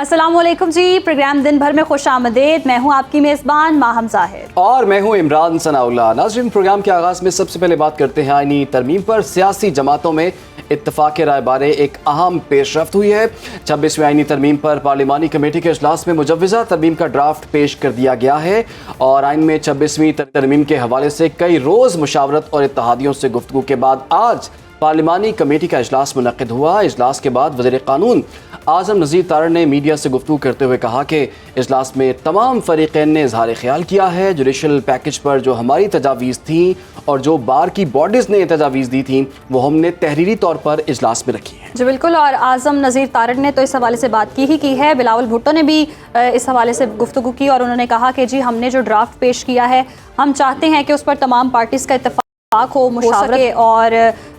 अस्सलाम वालेकुम जी। प्रोग्राम दिन भर में खुश आमदेद। मैं हूँ आपकी मेज़बान माहम ज़ाहिर और मैं हूँ इमरान सनाउल्लाह। नाज़रीन, प्रोग्राम के आगाज़ में सबसे पहले बात करते हैं आईनी तरमीम पर। सियासी जमातों में इत्तफ़ाक़ राय बारे एक अहम पेशरफ्त हुई है। 26वीं आईनी तरमीम पर पार्लिमानी कमेटी के इजलास में मुजव्वज़ा तरमीम का ड्राफ्ट पेश कर दिया गया है और आइन में 26वीं तरमीम के हवाले से कई रोज़ मुशावरत और इत्तेहादियों से गुफ्तगू के बाद आज पार्लिमानी कमेटी का इजलास मुनक़्क़िद हुआ। इजलास के बाद वज़ीर क़ानून आज़म नज़ीर तारड़ ने मीडिया से गुफ्तगू करते हुए कहा कि इजलास में तमाम फ़रीक़ैन ने इज़हार ख़याल किया है। जुडिशल पैकेज पर जो हमारी तजावीज़ थी और जो बार की बॉडीज़ ने तजावीज़ दी थी वो हमने तहरीरी तौर पर इजलास में रखी है। जी बिल्कुल, और आज़म नज़ीर तारड़ ने तो इस हवाले से बात की है। बिलावल भुट्टो ने भी इस हवाले से गुफ्तगू की और उन्होंने कहा कि जी हमने जो ड्राफ्ट पेश किया है हम चाहते हैं कि उस पर तमाम पार्टीज़ का इत्तेफाक हो, मुशावरत। और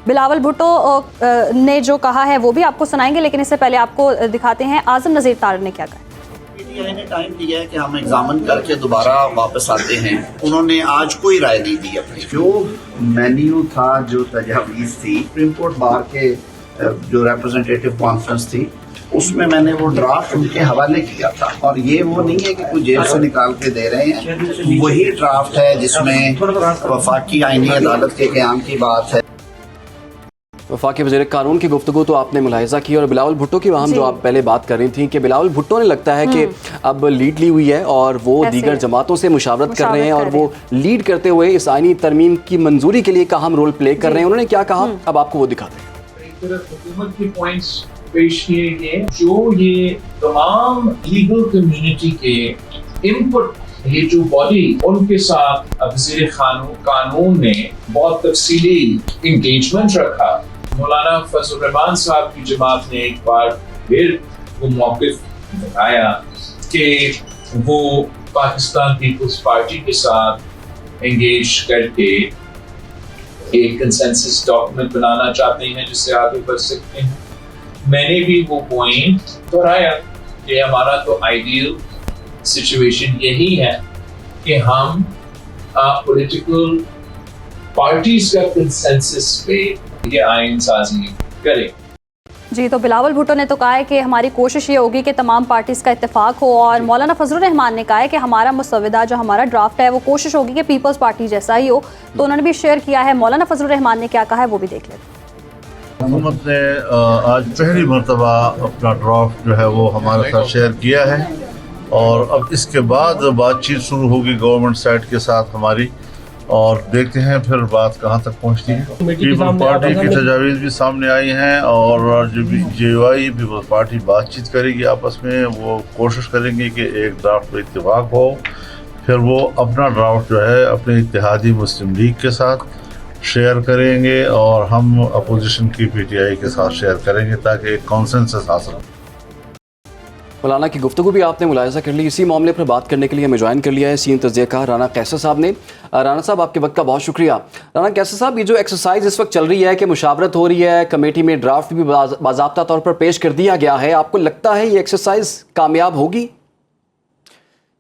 बिलावल भुट्टो ने जो कहा है वो भी आपको सुनाएंगे, लेकिन इससे पहले आपको दिखाते हैं आज़म नज़ीर तारड़ ने क्या कहा। पीटीआई ने टाइम दिया है कि हम एग्जामिन करके दोबारा वापस आते हैं। उन्होंने आज कोई राय नहीं दी अपनी। जो मेन्यू था, जो तजावीज़ थी, सुप्रीम कोर्ट बार के जो रिप्रेजेंटेटिव कॉन्फ्रेंस थी उसमें मैंने वो ड्राफ्ट उनके हवाले किया था। और ये वो नहीं है कि कोई जेल से निकाल के दे रहे हैं, वही ड्राफ्ट है जिसमें वफाकी आईनी अदालत के क़याम की बात है। वफाकी वज़ीर कानून की गुफ्तगू तो आपने मुलाहिज़ा की, और बिलावल भुट्टो की वहाँ जो आप पहले बात कर रही थी कि बिलावल भुट्टो ने लगता है कि अब लीड ली हुई है और वो दीगर जमातों से मुशावरत कर रहे हैं और वो लीड करते हुए इस आईनी तरमीम की मंजूरी के लिए एक अहम रोल प्ले कर रहे हैं। उन्होंने क्या कहा अब आपको वो दिखाते हैं। हुकूमत के पॉइंट्स पेश किए गए, जो ये तमाम लीगल कम्युनिटी के इनपुट, ये जो बॉडी उनके साथ वज़ीर कानून ने बहुत तफसीली इंगेजमेंट रखा। मौलाना फजल रहमान साहब की जमात ने एक बार फिर वो मौक़िफ़ बताया कि वो पाकिस्तान पीपल्स पार्टी के साथ एंगेज करके एक कंसेंसस डॉक्यूमेंट बनाना चाहते हैं जिससे आगे बढ़ सकते हैं। मैंने भी वो पॉइंट दोहराया कि हमारा तो आइडियल सिचुएशन यही है कि हम पॉलिटिकल पार्टीज का कंसेंसस पे ये आइन साजी करें। जी, तो बिलावल भुट्टो ने तो कहा है कि हमारी कोशिश ये होगी कि तमाम पार्टीज़ का इत्तेफाक हो, और मौलाना फजल रहमान ने कहा है कि हमारा मुसवदा जो हमारा ड्राफ्ट है वो कोशिश होगी कि पीपल्स पार्टी जैसा ही हो। तो उन्होंने भी शेयर किया है। मौलाना फजल रहमान ने क्या कहा है वो भी देख लेते हैं। हुकूमत ने आज पहली मरतबा अपना ड्राफ्ट जो है वो हमारे साथ शेयर किया है और अब इसके बाद बातचीत शुरू होगी गवर्नमेंट साइड के साथ हमारी, और देखते हैं फिर बात कहाँ तक पहुँचती है। पीपल पार्टी की तजावीज़ भी सामने आई हैं और जो JUI पीपल पार्टी बातचीत करेगी आपस में, वो कोशिश करेंगे कि एक ड्राफ्ट पर इत्तेफाक हो। फिर वो अपना ड्राफ्ट जो है अपने इत्तेहादी मुस्लिम लीग के साथ शेयर करेंगे और हम अपोजिशन की PTI के साथ शेयर करेंगे ताकि एक कॉन्सेंसस हासिल हो। मौलाना की गुफ्तगू भी आपने मुलाहिज़ा कर ली। इसी मामले पर बात करने के लिए हमें ज्वाइन कर लिया है सीनियर तज्ज़ियाकार राना कैसर साहब ने। राना साहब, आपके वक्त का बहुत शुक्रिया। राना कैसर साहब, ये जो एक्सरसाइज इस वक्त चल रही है कि मुशावरत हो रही है, कमेटी में ड्राफ्ट भी बाज़ाब्ता तौर पर पेश कर दिया गया है, आपको लगता है ये एक्सरसाइज कामयाब होगी?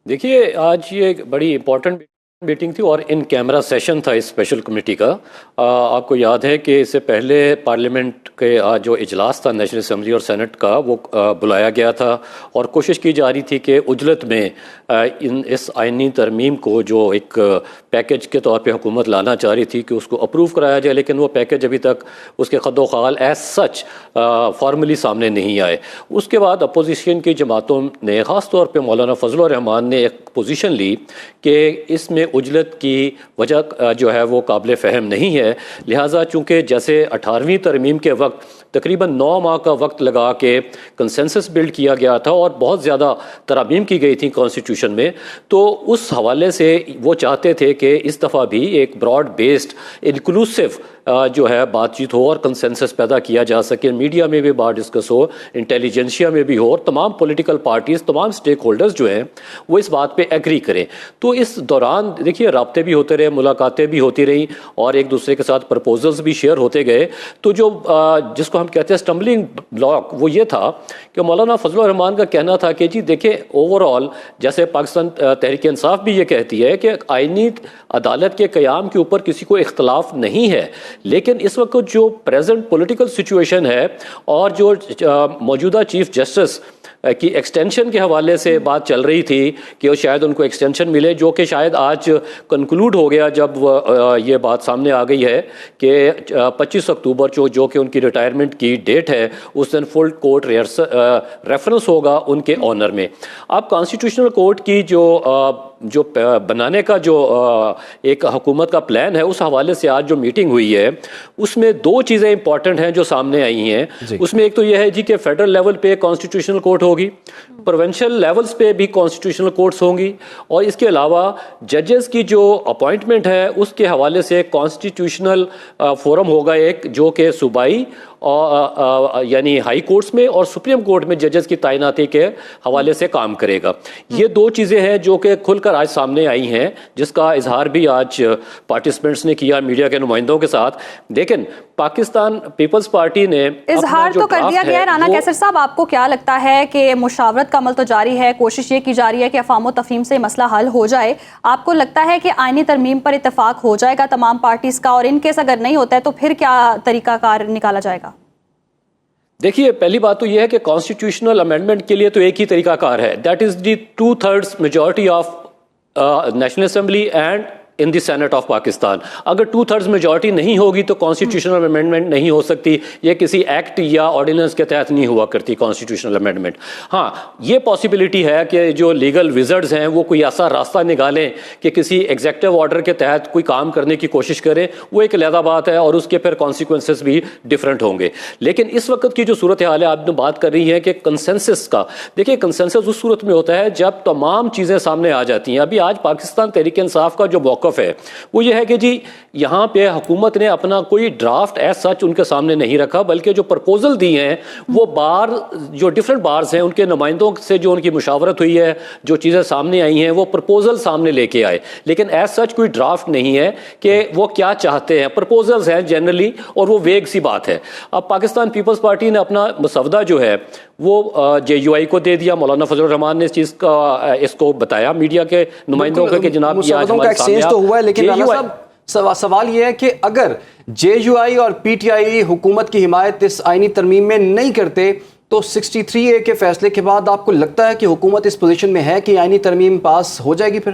देखिए, आज ये एक बड़ी इंपॉर्टेंट मीटिंग थी और इन कैमरा सेशन था इस स्पेशल कमेटी का। आपको याद है कि इससे पहले पार्लियामेंट के जो इजलास था नेशनल असम्बली और सेनेट का वो बुलाया गया था और कोशिश की जा रही थी कि उजलत में इस आइनी तरमीम को जो एक पैकेज के तौर पे हुकूमत लाना चाह रही थी कि उसको अप्रूव कराया जाए, लेकिन वो पैकेज अभी तक उसके खद्दो ख़ाल एज सच फॉर्मली सामने नहीं आए। उसके बाद अपोजिशन की जमातों ने ख़ास तौर पे मौलाना फजल रहमान ने एक पोजीशन ली कि इसमें उजलत की वजह जो है वो काबिल फ़हम नहीं है। लिहाजा चूँकि जैसे 18वीं तरमीम के वक्त तकरीबन 9 माह का वक्त लगा के कंसेंसस बिल्ड किया गया था और बहुत ज़्यादा तरामीम की गई थी कॉन्स्टिट्यूशन में, तो उस हवाले से वो चाहते थे कि इस दफ़ा भी एक ब्रॉड बेस्ड इंक्लूसिव जो है बातचीत हो और कंसेंसस पैदा किया जा सके, मीडिया में भी बात डिस्कस हो, इंटेलिजेंसिया में भी हो और तमाम पॉलिटिकल पार्टीज़, तमाम स्टेक होल्डर्स जो हैं वो इस बात पे एग्री करें। तो इस दौरान देखिए राब्ते भी होते रहे, मुलाकातें भी होती रहीं और एक दूसरे के साथ प्रपोजल्स भी शेयर होते गए। तो जो जिसको हम कहते हैं स्टम्बलिंग ब्लॉक वो ये था कि मौलाना फजल रहमान का कहना था कि जी देखिए ओवरऑल जैसे पाकिस्तान तहरीक इंसाफ भी ये कहती है कि आईनी अदालत के क़याम के ऊपर किसी को इख्तलाफ नहीं है, लेकिन इस वक्त जो प्रेजेंट पॉलिटिकल सिचुएशन है और जो मौजूदा चीफ जस्टिस کی ایکسٹینشن کے حوالے سے بات چل رہی تھی کہ وہ شاید ان کو ایکسٹینشن ملے، جو کہ شاید آج کنکلوڈ ہو گیا جب یہ بات سامنے آ گئی ہے کہ 25 اکتوبر جو کہ ان کی ریٹائرمنٹ کی ڈیٹ ہے، اس دن فل کورٹ ریفرنس ہوگا ان کے آنر میں۔ اب کانسٹیٹیوشنل کورٹ کی جو بنانے کا جو ایک حکومت کا پلان ہے، اس حوالے سے آج جو میٹنگ ہوئی ہے اس میں دو چیزیں امپورٹنٹ ہیں جو سامنے آئی ہیں۔ اس میں ایک تو یہ ہے جی کہ فیڈرل لیول پہ کانسٹیٹیوشنل کورٹ ہوگی، پروونشل لیولز پہ بھی کانسٹیٹیوشنل کورٹس ہوں گی، اور اس کے علاوہ ججز کی جو اپوائنٹمنٹ ہے اس کے حوالے سے کانسٹیٹیوشنل فورم ہوگا ایک، جو کہ صوبائی یعنی ہائی کورٹس میں اور سپریم کورٹ میں ججز کی تعیناتی کے حوالے سے کام کرے گا۔ یہ دو چیزیں ہیں جو کہ کھل کر آج سامنے آئی ہیں، جس کا اظہار بھی آج پارٹیسپینٹس نے کیا میڈیا کے نمائندوں کے ساتھ۔ لیکن پاکستان پیپلز پارٹی نے اظہار تو کر دیا گیا ہے۔ رانا کیسر صاحب، آپ کو کیا لگتا ہے کہ مشاورت کا عمل تو جاری ہے، کوشش یہ کی جا رہی ہے کہ افہام و تفہیم سے مسئلہ حل ہو جائے، آپ کو لگتا ہے کہ آئینی ترمیم پر اتفاق ہو جائے گا تمام پارٹیز کا، اور ان کیس اگر نہیں ہوتا ہے تو پھر کیا طریقہ کار نکالا جائے گا؟ دیکھیے، پہلی بات تو یہ ہے کہ کانسٹیٹیوشنل امینڈمنٹ کے لیے تو ایک ہی طریقہ کار ہے، that is the 2/3 majority of National Assembly and in the Senate of Pakistan. اگر 2/3 میجورٹی نہیں ہوگی تو کانسٹیٹیوشنل امینڈمنٹ نہیں ہو سکتی، یہ کسی ایکٹ یا آرڈیننس کے تحت نہیں ہوا کرتی کانسٹیٹیوشنل امینڈمنٹ۔ ہاں، یہ پاسبلٹی ہے کہ جو لیگل وزرڈز ہیں وہ کوئی ایسا راستہ نکالیں کہ کسی ایگزیکٹو آرڈر کے تحت کوئی کام کرنے کی کوشش کریں، وہ ایک علیحدہ بات ہے، اور اس کے پھر کانسیکوینسز بھی ڈفرینٹ ہوں گے۔ لیکن اس وقت کی جو صورتحال ہے، آپ نے بات کر رہی ہے کہ کنسنسس کا، دیکھیے کنسنسس اس صورت میں ہوتا ہے جب تمام چیزیں سامنے آ جاتی ہیں۔ ابھی آج پاکستان تحریک انصاف کا جو موقف ہے وہ یہ ہے کہ جی یہاں پہ حکومت نے اپنا کوئی ڈرافٹ ایز سچ ان کے سامنے نہیں رکھا، بلکہ جو پرپوزل دی ہیں وہ جو ڈفرینٹ بارز ہیں ان کے نمائندوں سے جو ان کی مشاورت ہوئی ہے، جو چیزیں سامنے آئی ہیں وہ پرپوزل سامنے لے کے آئے، لیکن ایز سچ کوئی ڈرافٹ نہیں ہے کہ وہ کیا چاہتے ہیں۔ پرپوزلز ہیں جنرلی، اور وہ ویگ سی بات ہے۔ اب پاکستان پیپلز پارٹی نے اپنا مسودہ جو ہے وہ JUI کو دے دیا۔ مولانا فضل الرحمان نے اس کو بتایا میڈیا کے نمائندوں کو کہ جناب یہ آج ہمارے سامنے تو ہوا ہے، لیکن رانا صاحب سوال یہ ہے کہ اگر JUI اور PTI حکومت کی حمایت اس آئینی ترمیم میں نہیں کرتے تو 63A کے فیصلے کے بعد آپ کو لگتا ہے کہ حکومت اس پوزیشن میں ہے کہ آئینی ترمیم پاس ہو جائے گی؟ پھر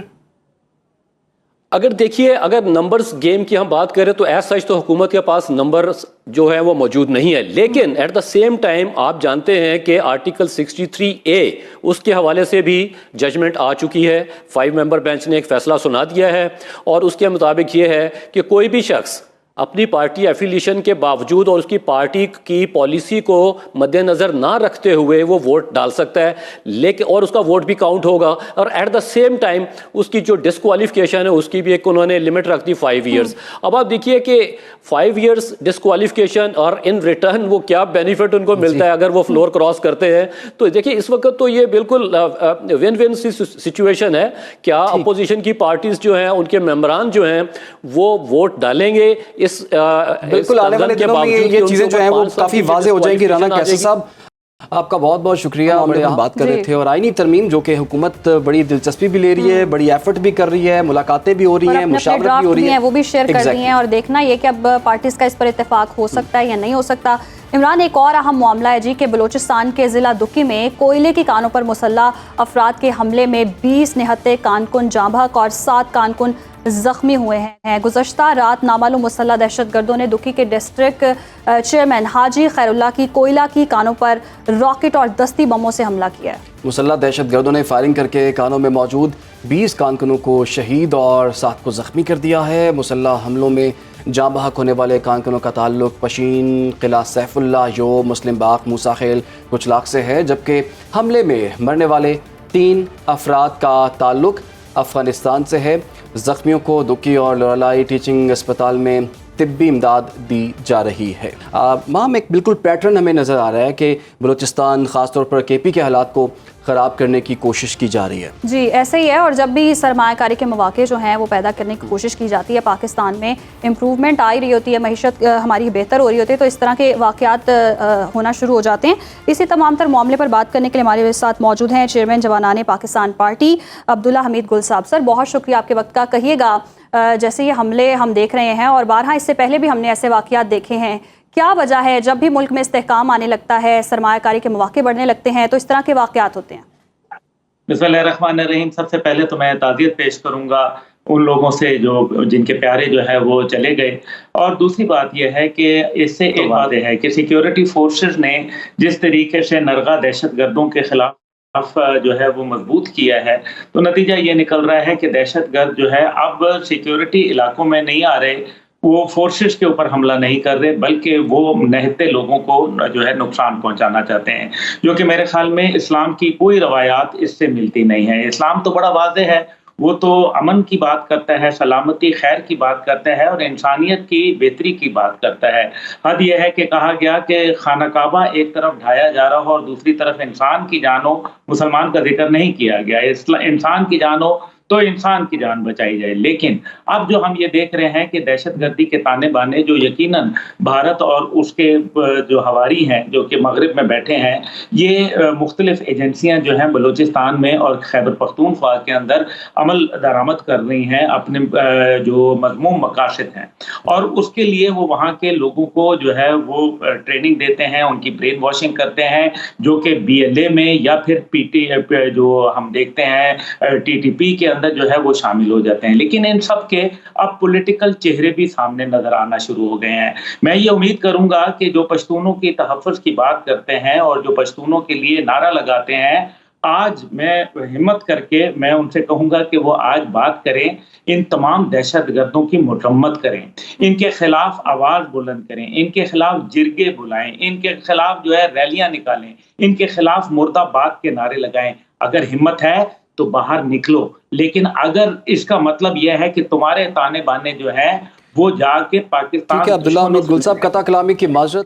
اگر دیکھیے، اگر نمبرز گیم کی ہم بات کریں تو ایز سچ تو حکومت کے پاس نمبرز جو ہے وہ موجود نہیں ہے، لیکن ایٹ دا سیم ٹائم آپ جانتے ہیں کہ آرٹیکل 63A اس کے حوالے سے بھی ججمنٹ آ چکی ہے۔ 5 ممبر بینچ نے ایک فیصلہ سنا دیا ہے، اور اس کے مطابق یہ ہے کہ کوئی بھی شخص اپنی پارٹی ایفیلیشن کے باوجود اور اس کی پارٹی کی پالیسی کو مد نظر نہ رکھتے ہوئے وہ ووٹ ڈال سکتا ہے، لیکن اور اس کا ووٹ بھی کاؤنٹ ہوگا، اور ایٹ دا سیم ٹائم اس کی جو ڈسکوالیفیکیشن ہے اس کی بھی ایک انہوں نے لمٹ رکھ دی 5 ایئرز۔ اب آپ دیکھیے کہ 5 ایئرز ڈسکوالیفیکیشن اور ان ریٹرن وہ کیا بینیفٹ ان کو ملتا ہے اگر وہ فلور کراس کرتے ہیں۔ تو دیکھیے اس وقت تو یہ بالکل ون ون سی سچویشن ہے۔ کیا اپوزیشن کی پارٹیز جو ہیں ان کے ممبران جو ہیں وہ ووٹ ڈالیں گے؟ بالکل آنے والے دنوں میں یہ چیزیں جو ہیں وہ کافی واضح ہو جائیں گی۔ رانا کیسر صاحب، آپ کا بہت بہت شکریہ۔ ہم بات کر رہے تھے، اور آئینی ترمیم جو کہ حکومت بڑی دلچسپی بھی لے رہی ہے، بڑی ایفرٹ بھی کر رہی ہے، ملاقاتیں بھی ہو رہی ہیں، مشاورت بھی ہو رہی ہے، وہ بھی شیئر کر رہی ہیں، اور دیکھنا یہ کہ اب پارٹیز کا اس پر اتفاق ہو سکتا ہے یا نہیں ہو سکتا۔ عمران، ایک اور اہم معاملہ ہے جی کہ بلوچستان کے ضلع دکی میں کوئلے کی کانوں پر مسلح افراد کے حملے میں 20 نہتے کانکن جاں بحق اور 7 کانکن زخمی ہوئے ہیں۔ گزشتہ رات نامعلوم مسلح دہشت گردوں نے دکی کے ڈسٹرکٹ چیئرمین حاجی خیر اللہ کی کوئلہ کی کانوں پر راکٹ اور دستی بموں سے حملہ کیا ہے۔ مسلح دہشت گردوں نے فائرنگ کر کے کانوں میں موجود 20 کانکنوں کو شہید اور 7 کو زخمی کر دیا ہے۔ مسلح حملوں میں جاں بحق ہونے والے کانکنوں کا تعلق پشین، قلعہ سیف اللہ، یوب، مسلم باغ، موسیٰ خیل، کچلاک سے ہے، جبکہ حملے میں مرنے والے 3 افراد کا تعلق افغانستان سے ہے۔ زخمیوں کو دکی اور لورالائی ٹیچنگ اسپتال میں طبی امداد دی جا رہی ہے۔ مام، ایک بالکل پیٹرن ہمیں نظر آ رہا ہے کہ بلوچستان خاص طور پر KP کے حالات کو خراب کرنے کی کوشش کی جا رہی ہے۔ جی ایسے ہی ہے، اور جب بھی سرمایہ کاری کے مواقع جو ہیں وہ پیدا کرنے کی کوشش کی جاتی ہے، پاکستان میں امپروومنٹ آ رہی ہوتی ہے، معیشت ہماری بہتر ہو رہی ہوتی ہے، تو اس طرح کے واقعات ہونا شروع ہو جاتے ہیں۔ اسی تمام تر معاملے پر بات کرنے کے لیے ہمارے ساتھ موجود ہیں چیئرمین جوانان پاکستان پارٹی عبداللہ حمید گل صاحب۔ سر، بہت شکریہ آپ کے وقت کا۔ کہیے گا، جیسے یہ حملے ہم دیکھ رہے ہیں، اور بارہا اس سے پہلے بھی ہم نے ایسے واقعات دیکھے ہیں क्या वजह है जब भी मुल्क में इस्तेहकाम आने लगता है, सरमायाकारी के मौके बढ़ने लगते हैं तो इस तरह के वाक़यात होते हैं? बिस्मिल्लाहिर्रहमानिर्रहीम। सबसे पहले तो मैं ताज़ियत पेश करूंगा उन लोगों से जो जिनके प्यारे जो है वो चले गए, और दूसरी बात यह है कि इससे एक बात है कि सिक्योरिटी फोर्सेस ने जिस तरीके से नरगा दहशतगर्दों के खिलाफ जो है वो मजबूत किया है, तो नतीजा ये निकल रहा है कि दहशतगर्द जो है अब सिक्योरिटी इलाकों में नहीं आ रहे, वो फोर्सेस के ऊपर हमला नहीं कर रहे, बल्कि वो निहत्ते लोगों को जो है नुकसान पहुंचाना चाहते हैं, जो कि मेरे ख्याल में इस्लाम की कोई रवायात इससे मिलती नहीं है। इस्लाम तो बड़ा वाज़ेह है, वो तो अमन की बात करता है, सलामती खैर की बात करता है और इंसानियत की बेहतरी की बात करता है। हद यह है कि कहा गया कि खाना काबा एक तरफ ढाया जा रहा हो और दूसरी तरफ इंसान की जान हो, मुसलमान का जिक्र नहीं किया गया। इंसान की जान हो तो इंसान की जान बचाई जाए। लेकिन अब जो हम ये देख रहे हैं कि दहशतगर्दी के ताने बाने जो यकीनन भारत और उसके जो हवारी हैं जो कि मगरिब में बैठे हैं, ये मुख्तलिफ एजेंसियां जो हैं बलूचिस्तान में और खैबर पख्तूनख्वा के अंदर अमल दरामद कर रही हैं अपने जो मज़मूम मकासद हैं, और उसके लिए वो वहाँ के लोगों को जो है वो ट्रेनिंग देते हैं, उनकी ब्रेन वॉशिंग करते हैं, जो कि BLA में या फिर PT जो हम देखते हैं TTP के अंदर जो है वो शामिल हो जाते हैं। लेकिन इन सब के अब पॉलिटिकल चेहरे भी सामने नजर आना शुरू हो गए हैं। मैं ये उम्मीद करूंगा कि जो पश्तूनों की तहफ़्फ़ुज़ की बात करते हैं और जो पश्तूनों के लिए नारा लगाते हैं, आज मैं हिम्मत करके मैं उनसे कहूंगा कि वो आज बात करें, इन तमाम दहशतगर्दों की मुरम्मत करें, इनके खिलाफ आवाज बुलंद करें, इनके खिलाफ जिरगे बुलाएं, इनके खिलाफ जो है रैलियां निकालें, इनके खिलाफ मुर्दाबाद के नारे लगाएं। अगर हिम्मत है तो बाहर निकलो, लेकिन अगर इसका मतलब यह है कि तुम्हारे ताने बाने जो है वो जाके पाकिस्तान ठीक है अब्दुल्ला हमीद गुल साहब, कता कलामी की माजरत।